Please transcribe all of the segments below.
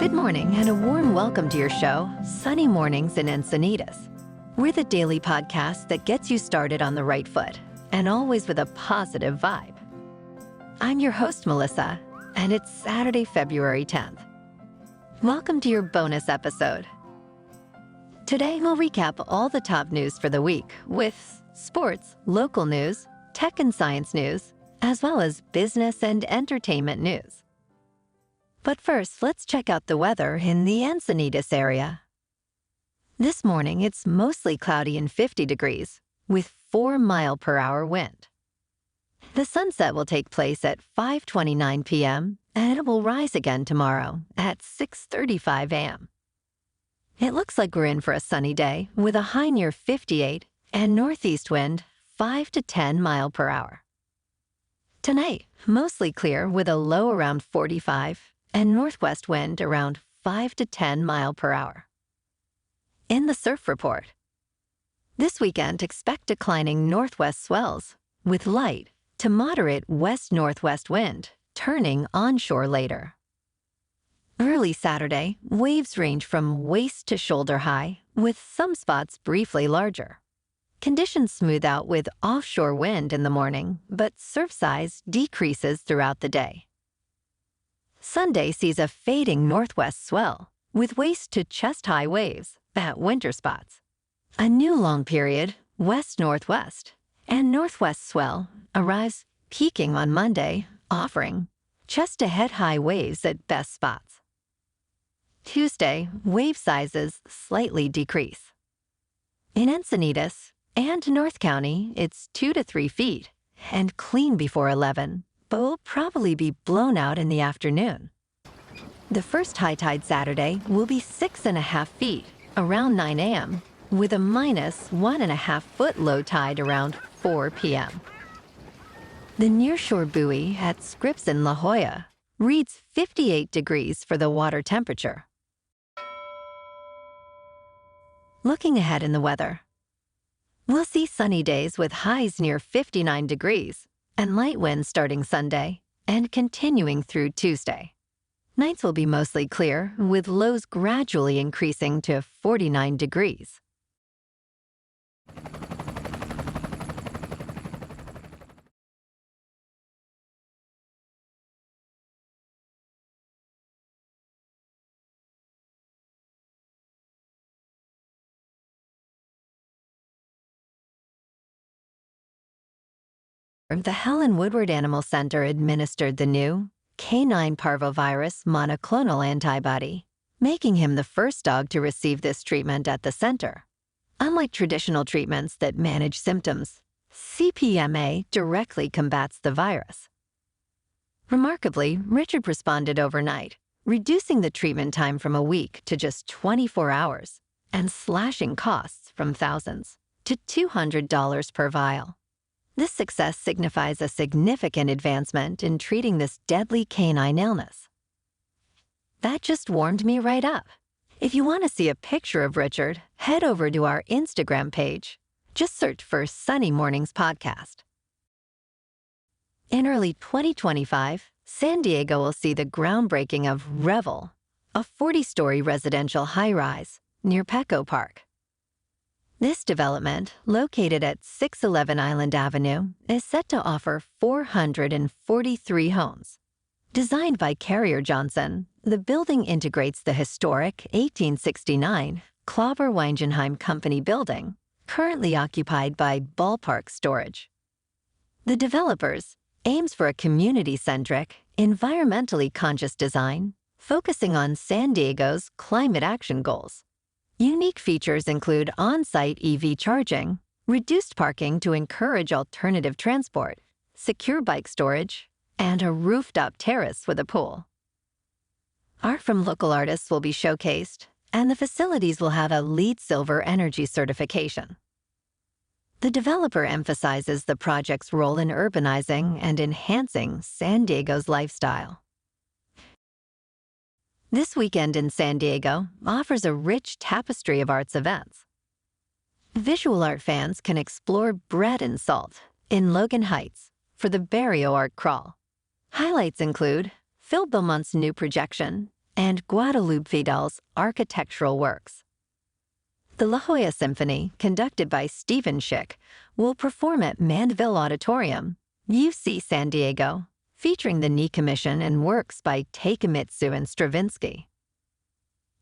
Good morning and a warm welcome to your show, Sunny Mornings in Encinitas. We're the daily podcast that gets you started on the right foot and always with a positive vibe. I'm your host, Melissa, and it's Saturday, February 10th. Welcome to your bonus episode. Today, we'll recap all the top news for the week with sports, local news, tech and science news, as well as business and entertainment news. But first, let's check out the weather in the Encinitas area. This morning, it's mostly cloudy and 50 degrees, with 4-mile-per-hour wind. The sunset will take place at 5:29 p.m., and it will rise again tomorrow at 6:35 a.m. It looks like we're in for a sunny day, with a high near 58 and northeast wind 5 to 10 mile per hour. Tonight, mostly clear with a low around 45 and northwest wind around 5 to 10 mile per hour. In the surf report, this weekend expect declining northwest swells with light to moderate west-northwest wind turning onshore later. Early Saturday, waves range from waist to shoulder high, with some spots briefly larger. Conditions smooth out with offshore wind in the morning, but surf size decreases throughout the day. Sunday sees a fading northwest swell, with waist to chest-high waves at winter spots. A new long period, west-northwest, and northwest swell arrives peaking on Monday, offering chest-to-head high waves at best spots. Tuesday, wave sizes slightly decrease. In Encinitas and North County, it's 2 to 3 feet and clean before 11, but will probably be blown out in the afternoon. The first high tide Saturday will be 6.5 feet around 9 a.m., with a minus 1.5 foot low tide around 4 p.m. The nearshore buoy at Scripps in La Jolla reads 58 degrees for the water temperature. Looking ahead in the weather, we'll see sunny days with highs near 59 degrees and light winds starting Sunday and continuing through Tuesday. Nights will be mostly clear, with lows gradually increasing to 49 degrees. The Helen Woodward Animal Center administered the new canine parvovirus monoclonal antibody, making him the first dog to receive this treatment at the center. Unlike traditional treatments that manage symptoms, CPMA directly combats the virus. Remarkably, Richard responded overnight, reducing the treatment time from a week to just 24 hours and slashing costs from thousands to $200 per vial. This success signifies a significant advancement in treating this deadly canine illness. That just warmed me right up. If you want to see a picture of Richard, head over to our Instagram page. Just search for Sunny Mornings Podcast. In early 2025, San Diego will see the groundbreaking of Revel, a 40-story residential high-rise near Petco Park. This development, located at 611 Island Avenue, is set to offer 443 homes. Designed by Carrier Johnson, the building integrates the historic 1869 Klauber Weingenheim Company building, currently occupied by Ballpark Storage. The developers aims for a community-centric, environmentally conscious design, focusing on San Diego's climate action goals. Unique features include on-site EV charging, reduced parking to encourage alternative transport, secure bike storage, and a rooftop terrace with a pool. Art from local artists will be showcased, and the facilities will have a LEED Silver energy certification. The developer emphasizes the project's role in urbanizing and enhancing San Diego's lifestyle. This weekend in San Diego offers a rich tapestry of arts events. Visual art fans can explore Bread and Salt in Logan Heights for the Barrio Art Crawl. Highlights include Phil Beaumont's new projection and Guadalupe Vidal's architectural works. The La Jolla Symphony, conducted by Stephen Schick, will perform at Mandeville Auditorium, UC San Diego, featuring the knee commission and works by Takemitsu and Stravinsky.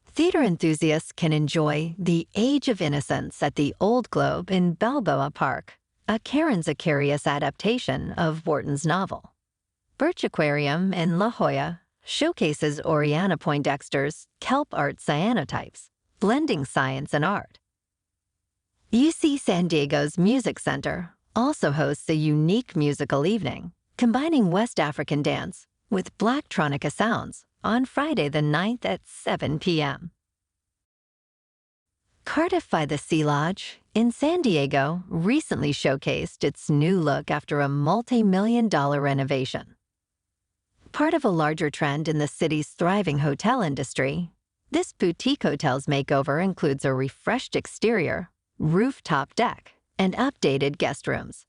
Theater enthusiasts can enjoy The Age of Innocence at the Old Globe in Balboa Park, a Karen Zacharias adaptation of Wharton's novel. Birch Aquarium in La Jolla showcases Oriana Poindexter's kelp art cyanotypes, blending science and art. UC San Diego's Music Center also hosts a unique musical evening, combining West African dance with Blacktronica sounds on Friday the 9th at 7 p.m. Cardiff by the Sea Lodge in San Diego recently showcased its new look after a multi-million-dollar renovation. Part of a larger trend in the city's thriving hotel industry, this boutique hotel's makeover includes a refreshed exterior, rooftop deck, and updated guest rooms.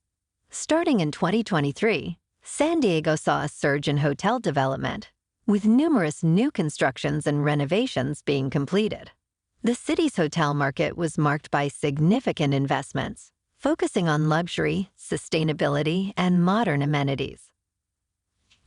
Starting in 2023, San Diego saw a surge in hotel development, with numerous new constructions and renovations being completed. The city's hotel market was marked by significant investments, focusing on luxury, sustainability, and modern amenities.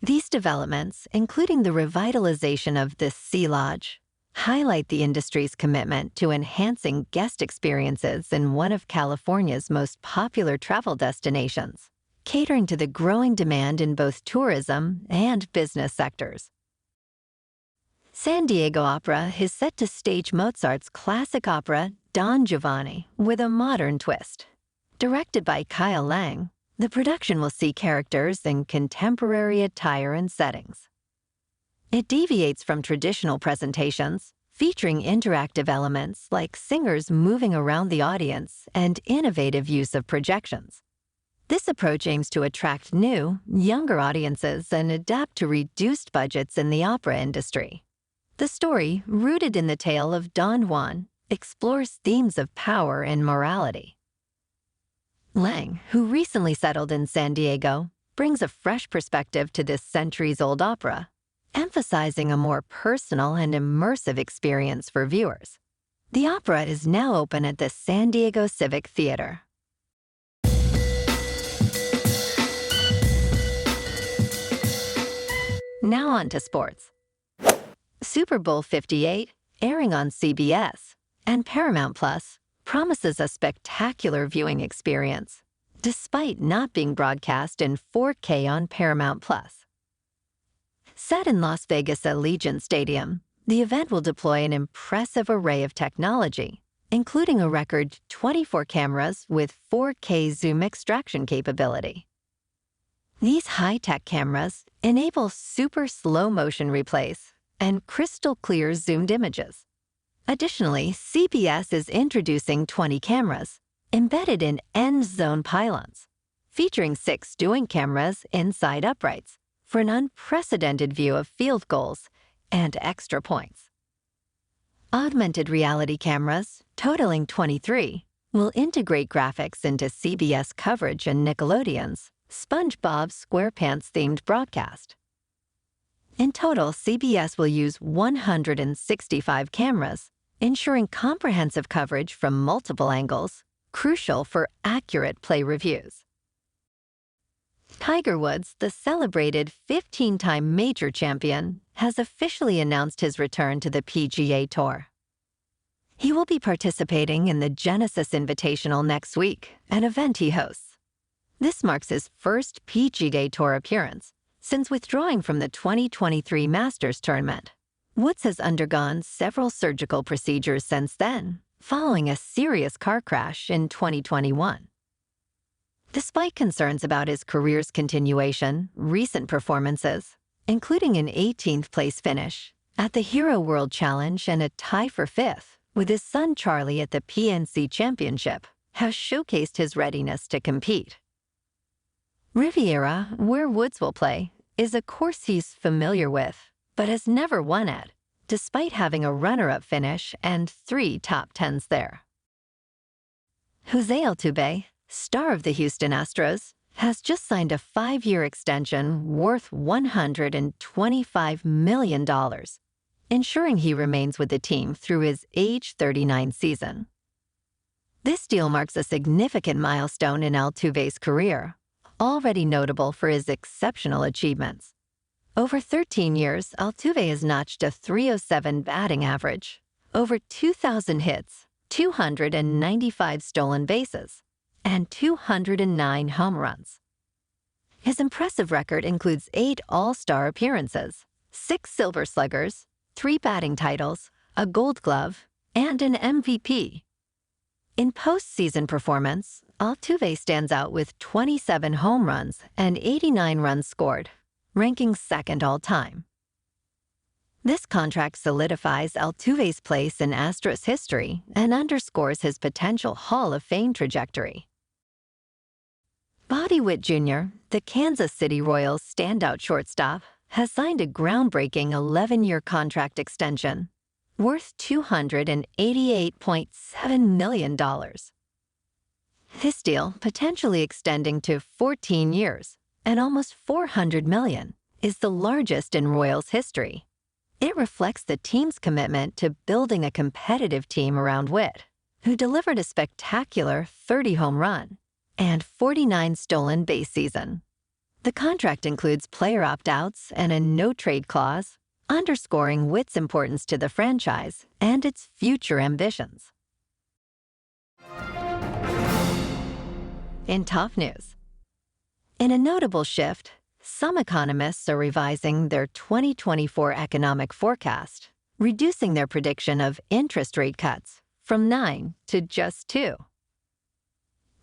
These developments, including the revitalization of the Sea Lodge, highlight the industry's commitment to enhancing guest experiences in one of California's most popular travel destinations, catering to the growing demand in both tourism and business sectors. San Diego Opera is set to stage Mozart's classic opera Don Giovanni with a modern twist. Directed by Kyle Lang, the production will see characters in contemporary attire and settings. It deviates from traditional presentations, featuring interactive elements like singers moving around the audience and innovative use of projections. This approach aims to attract new, younger audiences and adapt to reduced budgets in the opera industry. The story, rooted in the tale of Don Juan, explores themes of power and morality. Lang, who recently settled in San Diego, brings a fresh perspective to this centuries-old opera, emphasizing a more personal and immersive experience for viewers. The opera is now open at the San Diego Civic Theater. Now on to sports. Super Bowl 58, airing on CBS, and Paramount Plus, promises a spectacular viewing experience, despite not being broadcast in 4K on Paramount Plus. Set in Las Vegas Allegiant Stadium, the event will deploy an impressive array of technology, including a record 24 cameras with 4K zoom extraction capability. These high-tech cameras enable super slow-motion replays and crystal-clear zoomed images. Additionally, CBS is introducing 20 cameras embedded in end zone pylons, featuring 6 doing cameras inside uprights for an unprecedented view of field goals and extra points. Augmented reality cameras, totaling 23, will integrate graphics into CBS coverage and Nickelodeon's SpongeBob SquarePants-themed broadcast. In total, CBS will use 165 cameras, ensuring comprehensive coverage from multiple angles, crucial for accurate play reviews. Tiger Woods, the celebrated 15-time major champion, has officially announced his return to the PGA Tour. He will be participating in the Genesis Invitational next week, an event he hosts. This marks his first PGA Tour appearance since withdrawing from the 2023 Masters tournament. Woods has undergone several surgical procedures since then, following a serious car crash in 2021. Despite concerns about his career's continuation, recent performances, including an 18th place finish at the Hero World Challenge and a tie for 5th with his son Charlie at the PNC Championship, have showcased his readiness to compete. Riviera, where Woods will play, is a course he's familiar with, but has never won at, despite having a runner-up finish and 3 top 10s there. Jose Altuve, star of the Houston Astros, has just signed a 5-year extension worth $125 million. ensuring he remains with the team through his age 39 season. This deal marks a significant milestone in Altuve's career, already notable for his exceptional achievements. Over 13 years, Altuve has notched a .307 batting average, over 2,000 hits, 295 stolen bases, and 209 home runs. His impressive record includes 8 All-Star appearances, 6 Silver Sluggers, 3 batting titles, a Gold Glove, and an MVP. In postseason performance, Altuve stands out with 27 home runs and 89 runs scored, ranking second all-time. This contract solidifies Altuve's place in Astros history and underscores his potential Hall of Fame trajectory. Bobby Witt Jr., the Kansas City Royals' standout shortstop, has signed a groundbreaking 11-year contract extension, worth $288.7 million. This deal, potentially extending to 14 years and almost $400 million, is the largest in Royals history. It reflects the team's commitment to building a competitive team around Witt, who delivered a spectacular 30-home run and 49 stolen base season. The contract includes player opt-outs and a no-trade clause, underscoring Witt's importance to the franchise and its future ambitions. In top news, in a notable shift, some economists are revising their 2024 economic forecast, reducing their prediction of interest rate cuts from 9 to just 2.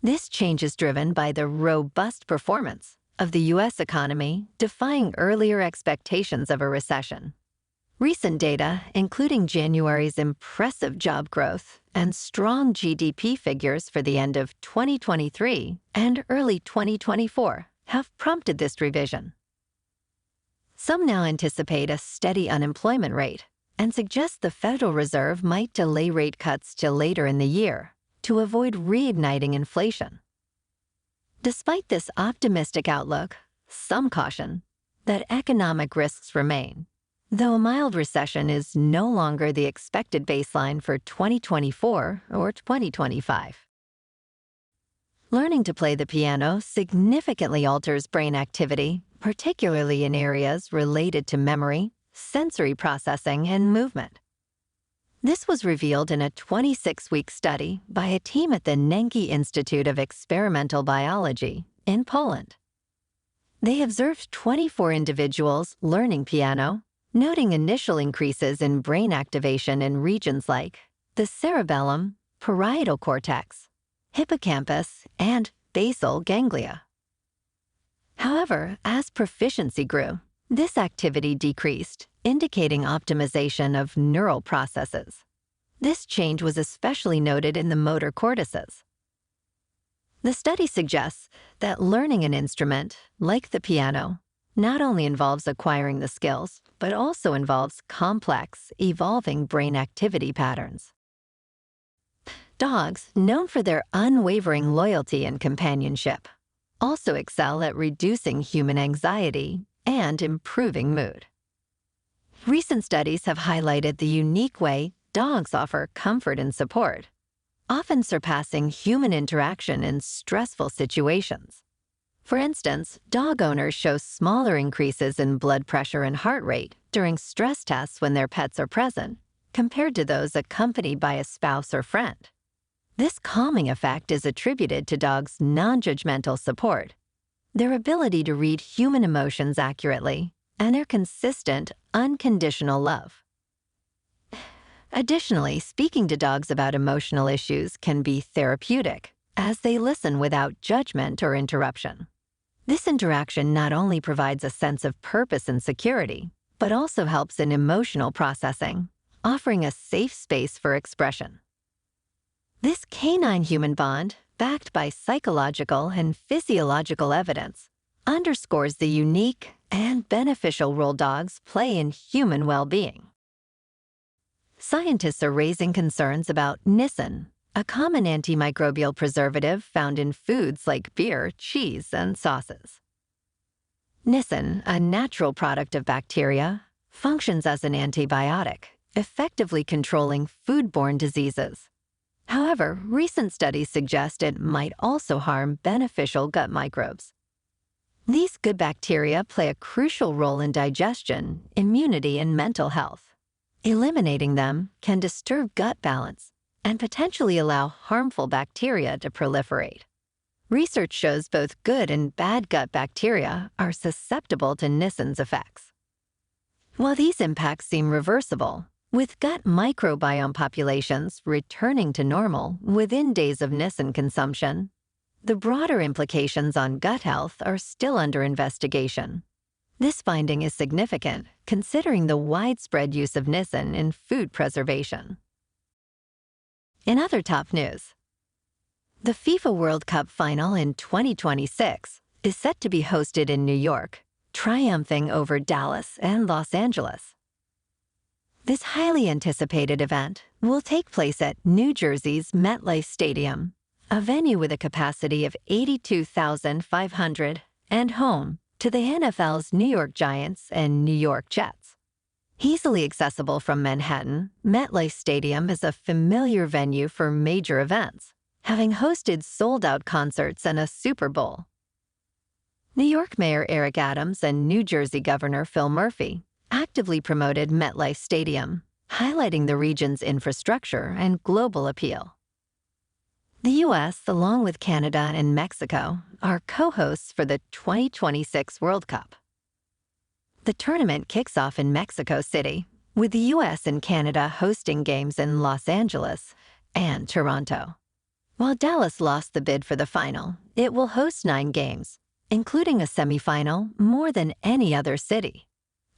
This change is driven by the robust performance of the U.S. economy, defying earlier expectations of a recession. Recent data, including January's impressive job growth and strong GDP figures for the end of 2023 and early 2024, have prompted this revision. Some now anticipate a steady unemployment rate and suggest the Federal Reserve might delay rate cuts till later in the year to avoid reigniting inflation. Despite this optimistic outlook, some caution that economic risks remain, though a mild recession is no longer the expected baseline for 2024 or 2025. Learning to play the piano significantly alters brain activity, particularly in areas related to memory, sensory processing, and movement. This was revealed in a 26-week study by a team at the Nenki Institute of Experimental Biology in Poland. They observed 24 individuals learning piano, noting initial increases in brain activation in regions like the cerebellum, parietal cortex, hippocampus, and basal ganglia. However, as proficiency grew, this activity decreased, indicating optimization of neural processes. This change was especially noted in the motor cortices. The study suggests that learning an instrument, like the piano, not only involves acquiring the skills, but also involves complex, evolving brain activity patterns. Dogs, known for their unwavering loyalty and companionship, also excel at reducing human anxiety and improving mood. Recent studies have highlighted the unique way dogs offer comfort and support, often surpassing human interaction in stressful situations. For instance, dog owners show smaller increases in blood pressure and heart rate during stress tests when their pets are present, compared to those accompanied by a spouse or friend. This calming effect is attributed to dogs' non-judgmental support, their ability to read human emotions accurately, and their consistent, unconditional love. Additionally, speaking to dogs about emotional issues can be therapeutic, as they listen without judgment or interruption. This interaction not only provides a sense of purpose and security, but also helps in emotional processing, offering a safe space for expression. This canine-human bond, backed by psychological and physiological evidence, underscores the unique and beneficial role dogs play in human well-being. Scientists are raising concerns about nisin, a common antimicrobial preservative found in foods like beer, cheese, and sauces. Nisin, a natural product of bacteria, functions as an antibiotic, effectively controlling foodborne diseases. However, recent studies suggest it might also harm beneficial gut microbes. These good bacteria play a crucial role in digestion, immunity, and mental health. Eliminating them can disturb gut balance and potentially allow harmful bacteria to proliferate. Research shows both good and bad gut bacteria are susceptible to Nissen's effects. While these impacts seem reversible, with gut microbiome populations returning to normal within days of Nissen consumption, the broader implications on gut health are still under investigation. This finding is significant considering the widespread use of Nissen in food preservation. In other top news, the FIFA World Cup final in 2026 is set to be hosted in New York, triumphing over Dallas and Los Angeles. This highly anticipated event will take place at New Jersey's MetLife Stadium, a venue with a capacity of 82,500 and home to the NFL's New York Giants and New York Jets. Easily accessible from Manhattan, MetLife Stadium is a familiar venue for major events, having hosted sold-out concerts and a Super Bowl. New York Mayor Eric Adams and New Jersey Governor Phil Murphy actively promoted MetLife Stadium, highlighting the region's infrastructure and global appeal. The U.S., along with Canada and Mexico, are co-hosts for the 2026 World Cup. The tournament kicks off in Mexico City, with the U.S. and Canada hosting games in Los Angeles and Toronto. While Dallas lost the bid for the final, it will host 9 games, including a semifinal more than any other city.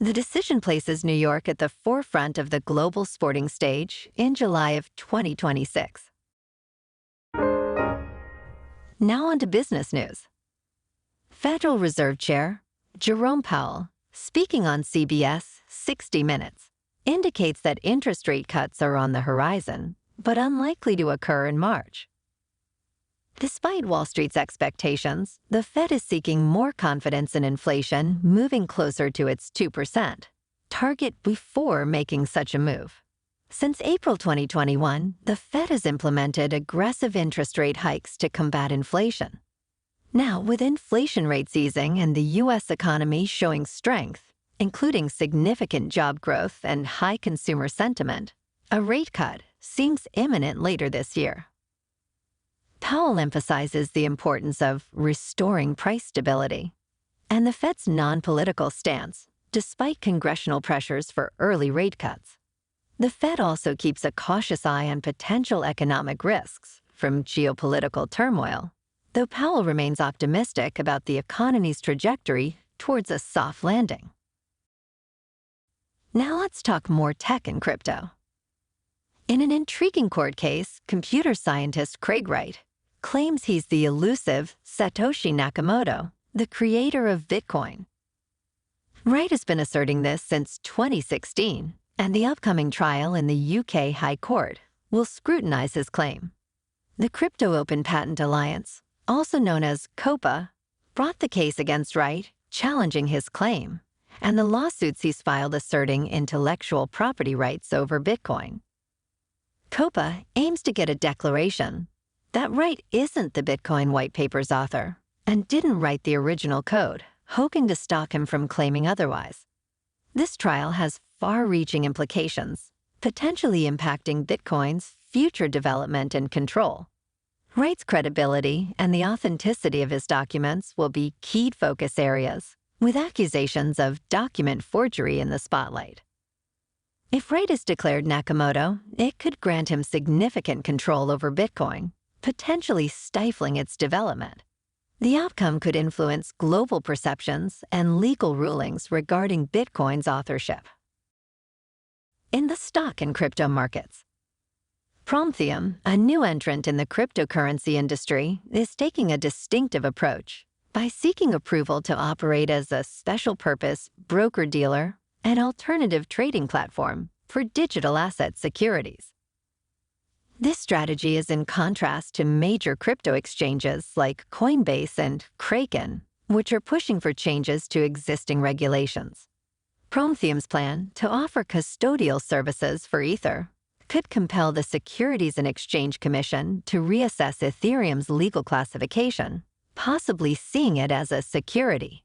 The decision places New York at the forefront of the global sporting stage in July of 2026. Now on to business news. Federal Reserve Chair Jerome Powell, speaking on CBS 60 Minutes, indicates that interest rate cuts are on the horizon, but unlikely to occur in March. Despite Wall Street's expectations, the Fed is seeking more confidence in inflation moving closer to its 2% target before making such a move. Since April 2021, the Fed has implemented aggressive interest rate hikes to combat inflation. Now, with inflation rates easing and the U.S. economy showing strength, including significant job growth and high consumer sentiment, a rate cut seems imminent later this year. Powell emphasizes the importance of restoring price stability and the Fed's non-political stance, despite congressional pressures for early rate cuts. The Fed also keeps a cautious eye on potential economic risks from geopolitical turmoil, though Powell remains optimistic about the economy's trajectory towards a soft landing. Now let's talk more tech and crypto. In an intriguing court case, computer scientist Craig Wright claims he's the elusive Satoshi Nakamoto, the creator of Bitcoin. Wright has been asserting this since 2016, and the upcoming trial in the UK High Court will scrutinize his claim. The Crypto Open Patent Alliance, also known as COPA, brought the case against Wright, challenging his claim, and the lawsuits he's filed asserting intellectual property rights over Bitcoin. COPA aims to get a declaration that Wright isn't the Bitcoin white paper's author and didn't write the original code, hoping to stop him from claiming otherwise. This trial has far-reaching implications, potentially impacting Bitcoin's future development and control. Wright's credibility and the authenticity of his documents will be key focus areas, with accusations of document forgery in the spotlight. If Wright is declared Nakamoto, it could grant him significant control over Bitcoin, potentially stifling its development. The outcome could influence global perceptions and legal rulings regarding Bitcoin's authorship. In the stock and crypto markets, Prometheum, a new entrant in the cryptocurrency industry, is taking a distinctive approach by seeking approval to operate as a special-purpose broker-dealer and alternative trading platform for digital asset securities. This strategy is in contrast to major crypto exchanges like Coinbase and Kraken, which are pushing for changes to existing regulations. Prometheum's plan to offer custodial services for Ether could compel the Securities and Exchange Commission to reassess Ethereum's legal classification, possibly seeing it as a security.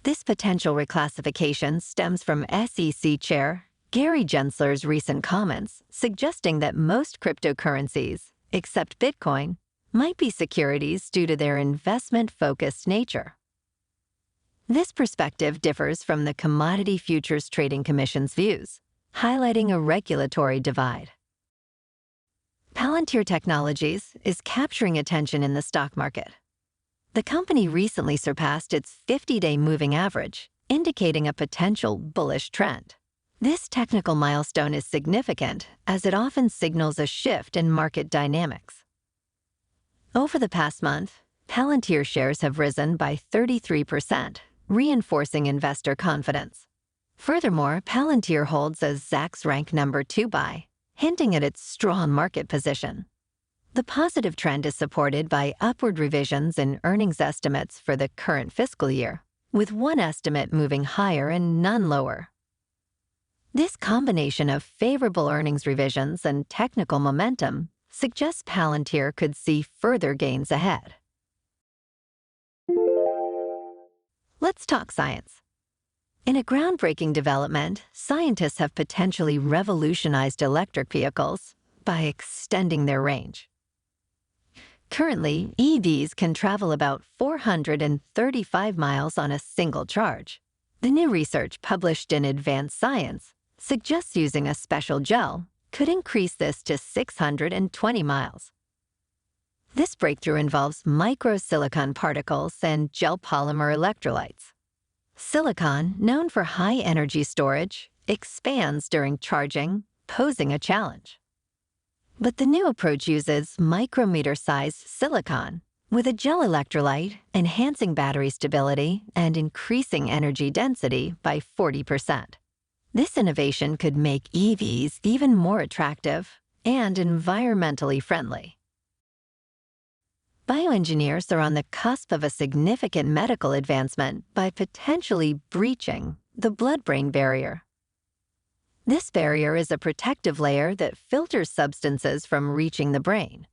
This potential reclassification stems from SEC Chair Gary Gensler's recent comments suggesting that most cryptocurrencies, except Bitcoin, might be securities due to their investment-focused nature. This perspective differs from the Commodity Futures Trading Commission's views, highlighting a regulatory divide. Palantir Technologies is capturing attention in the stock market. The company recently surpassed its 50-day moving average, indicating a potential bullish trend. This technical milestone is significant as it often signals a shift in market dynamics. Over the past month, Palantir shares have risen by 33%, reinforcing investor confidence. Furthermore, Palantir holds a Zacks rank number 2 buy, hinting at its strong market position. The positive trend is supported by upward revisions in earnings estimates for the current fiscal year, with one estimate moving higher and none lower. This combination of favorable earnings revisions and technical momentum suggests Palantir could see further gains ahead. Let's talk science. In a groundbreaking development, scientists have potentially revolutionized electric vehicles by extending their range. Currently, EVs can travel about 435 miles on a single charge. The new research published in Advanced Science suggests using a special gel could increase this to 620 miles. This breakthrough involves microsilicon particles and gel polymer electrolytes. Silicon, known for high energy storage, expands during charging, posing a challenge. But the new approach uses micrometer-sized silicon with a gel electrolyte, enhancing battery stability and increasing energy density by 40%. This innovation could make EVs even more attractive and environmentally friendly. Bioengineers are on the cusp of a significant medical advancement by potentially breaching the blood-brain barrier. This barrier is a protective layer that filters substances from reaching the brain.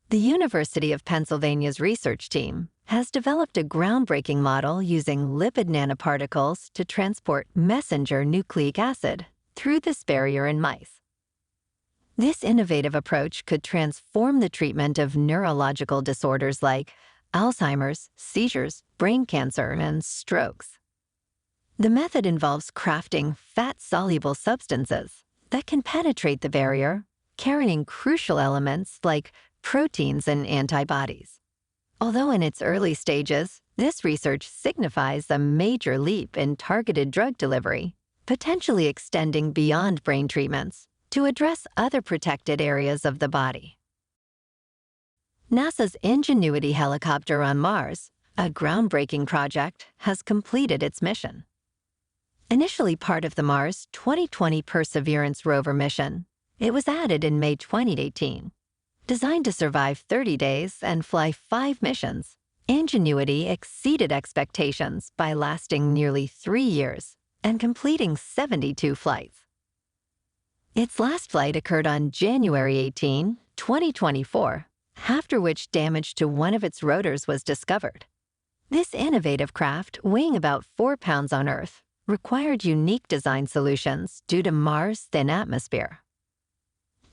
The University of Pennsylvania's research team has developed a groundbreaking model using lipid nanoparticles to transport messenger nucleic acid through this barrier in mice. This innovative approach could transform the treatment of neurological disorders like Alzheimer's, seizures, brain cancer, and strokes. The method involves crafting fat-soluble substances that can penetrate the barrier, carrying crucial elements like proteins and antibodies. Although in its early stages, this research signifies a major leap in targeted drug delivery, potentially extending beyond brain treatments to address other protected areas of the body. NASA's Ingenuity helicopter on Mars, a groundbreaking project, has completed its mission. Initially part of the Mars 2020 Perseverance rover mission, it was added in May 2018. Designed to survive 30 days and fly 5 missions, Ingenuity exceeded expectations by lasting nearly 3 years and completing 72 flights. Its last flight occurred on January 18, 2024, after which damage to one of its rotors was discovered. This innovative craft, weighing about 4 pounds on Earth, required unique design solutions due to Mars' thin atmosphere.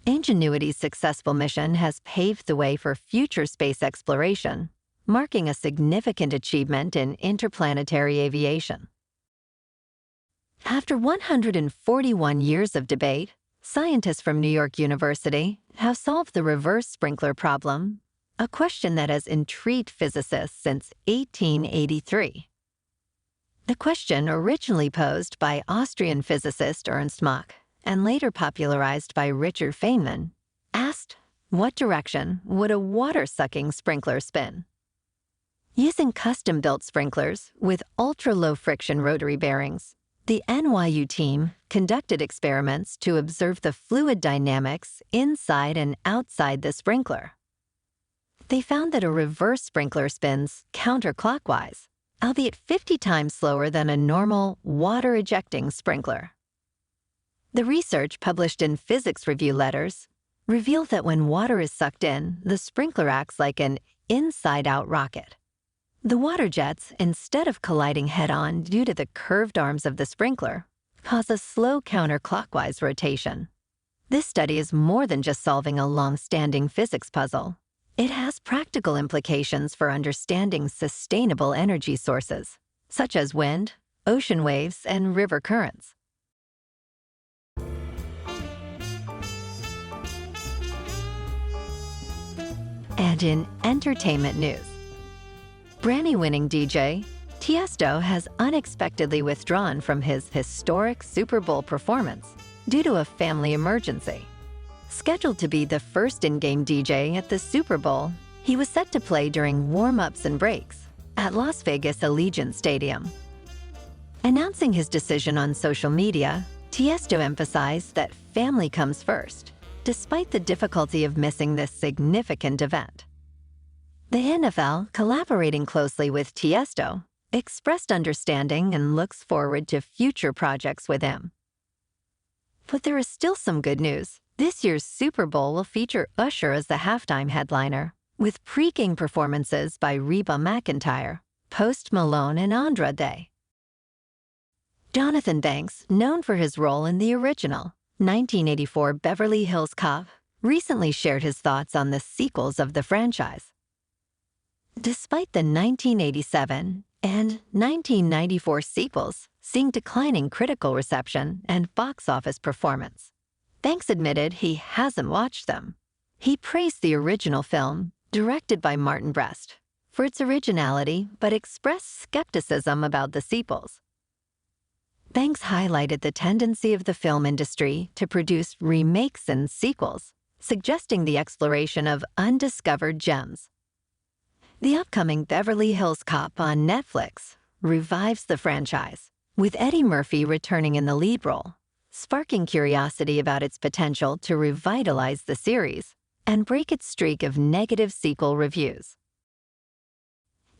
Ingenuity's successful mission has paved the way for future space exploration, marking a significant achievement in interplanetary aviation. After 141 years of debate, scientists from New York University have solved the reverse sprinkler problem, a question that has intrigued physicists since 1883. The question, originally posed by Austrian physicist Ernst Mach and later popularized by Richard Feynman, asked, what direction would a water-sucking sprinkler spin? Using custom-built sprinklers with ultra-low friction rotary bearings, the NYU team conducted experiments to observe the fluid dynamics inside and outside the sprinkler. They found that a reverse sprinkler spins counterclockwise, albeit 50 times slower than a normal water-ejecting sprinkler. The research published in Physics Review Letters revealed that when water is sucked in, the sprinkler acts like an inside-out rocket. The water jets, instead of colliding head-on due to the curved arms of the sprinkler, cause a slow counterclockwise rotation. This study is more than just solving a long-standing physics puzzle. It has practical implications for understanding sustainable energy sources, such as wind, ocean waves, and river currents. And in entertainment news, Grammy-winning DJ Tiesto has unexpectedly withdrawn from his historic Super Bowl performance due to a family emergency. Scheduled to be the first in-game DJ at the Super Bowl, he was set to play during warm-ups and breaks at Las Vegas Allegiant Stadium. Announcing his decision on social media, Tiesto emphasized that family comes first, despite the difficulty of missing this significant event. The NFL, collaborating closely with Tiesto, expressed understanding and looks forward to future projects with him. But there is still some good news. This year's Super Bowl will feature Usher as the halftime headliner, with pre-game performances by Reba McEntire, Post Malone, and Andrade. Jonathan Banks, known for his role in the original 1984 Beverly Hills Cop, recently shared his thoughts on the sequels of the franchise. Despite the 1987 and 1994 sequels seeing declining critical reception and box office performance, Banks admitted he hasn't watched them. He praised the original film, directed by Martin Brest, for its originality but expressed skepticism about the sequels. Banks highlighted the tendency of the film industry to produce remakes and sequels, suggesting the exploration of undiscovered gems. The upcoming Beverly Hills Cop on Netflix revives the franchise, with Eddie Murphy returning in the lead role, sparking curiosity about its potential to revitalize the series and break its streak of negative sequel reviews.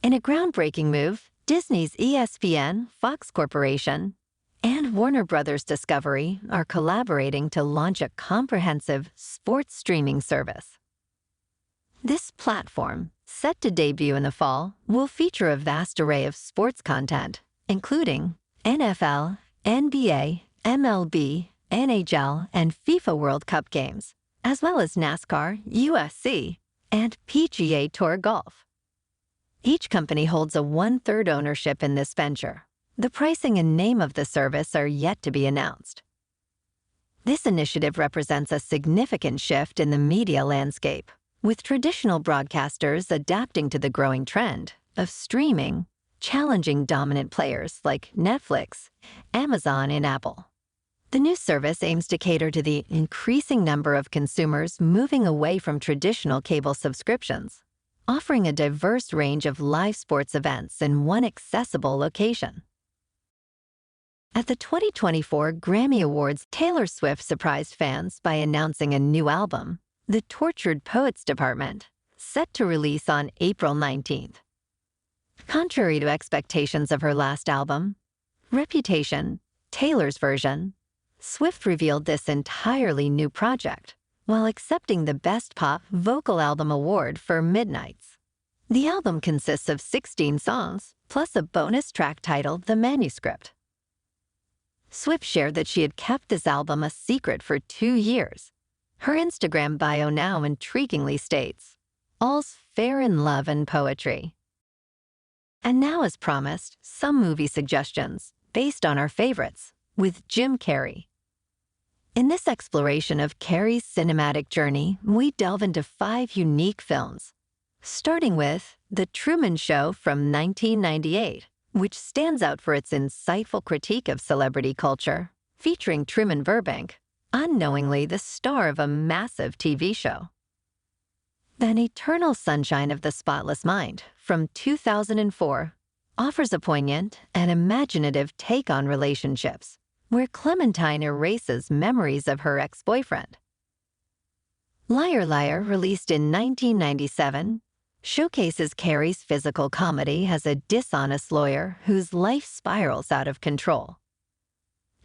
In a groundbreaking move, Disney's ESPN, Fox Corporation, and Warner Bros. Discovery are collaborating to launch a comprehensive sports streaming service. This platform, set to debut in the fall, will feature a vast array of sports content, including NFL, NBA, MLB, NHL, and FIFA World Cup games, as well as NASCAR, UFC, and PGA Tour Golf. Each company holds a 1/3 ownership in this venture. The pricing and name of the service are yet to be announced. This initiative represents a significant shift in the media landscape, with traditional broadcasters adapting to the growing trend of streaming, challenging dominant players like Netflix, Amazon, and Apple. The new service aims to cater to the increasing number of consumers moving away from traditional cable subscriptions, offering a diverse range of live sports events in one accessible location. At the 2024 Grammy Awards, Taylor Swift surprised fans by announcing a new album, The Tortured Poets Department, set to release on April 19th. Contrary to expectations of her last album, Reputation, Taylor's version, Swift revealed this entirely new project, while accepting the Best Pop Vocal Album Award for Midnights. The album consists of 16 songs, plus a bonus track titled The Manuscript. Swift shared that she had kept this album a secret for 2 years. Her Instagram bio now intriguingly states, "All's fair in love and poetry." And now, as promised, some movie suggestions based on our favorites with Jim Carrey. In this exploration of Carrey's cinematic journey, we delve into 5 unique films, starting with The Truman Show from 1998, which stands out for its insightful critique of celebrity culture, featuring Truman Burbank, unknowingly the star of a massive TV show. Then Eternal Sunshine of the Spotless Mind from 2004 offers a poignant and imaginative take on relationships, where Clementine erases memories of her ex-boyfriend. Liar Liar, released in 1997, showcases Carrie's physical comedy as a dishonest lawyer whose life spirals out of control.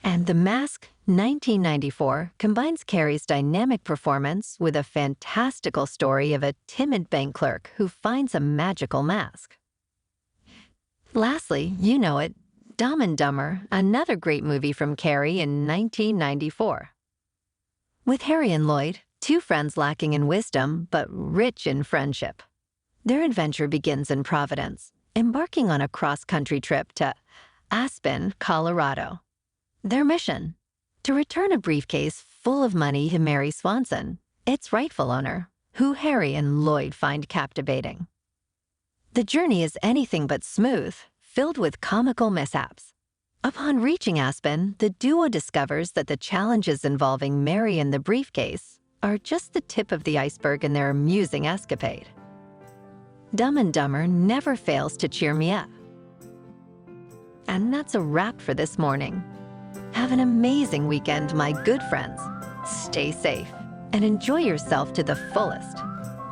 And The Mask 1994 combines Carrie's dynamic performance with a fantastical story of a timid bank clerk who finds a magical mask. Lastly, you know it, Dumb and Dumber, another great movie from Carrie in 1994. With Harry and Lloyd, two friends lacking in wisdom but rich in friendship. Their adventure begins in Providence, embarking on a cross-country trip to Aspen, Colorado. Their mission: to return a briefcase full of money to Mary Swanson, its rightful owner, who Harry and Lloyd find captivating. The journey is anything but smooth, filled with comical mishaps. Upon reaching Aspen, the duo discovers that the challenges involving Mary and the briefcase are just the tip of the iceberg in their amusing escapade. Dumb and Dumber never fails to cheer me up. And that's a wrap for this morning. Have an amazing weekend, my good friends. Stay safe and enjoy yourself to the fullest.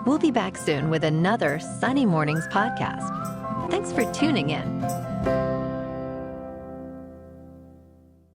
We'll be back soon with another Sunny Mornings podcast. Thanks for tuning in.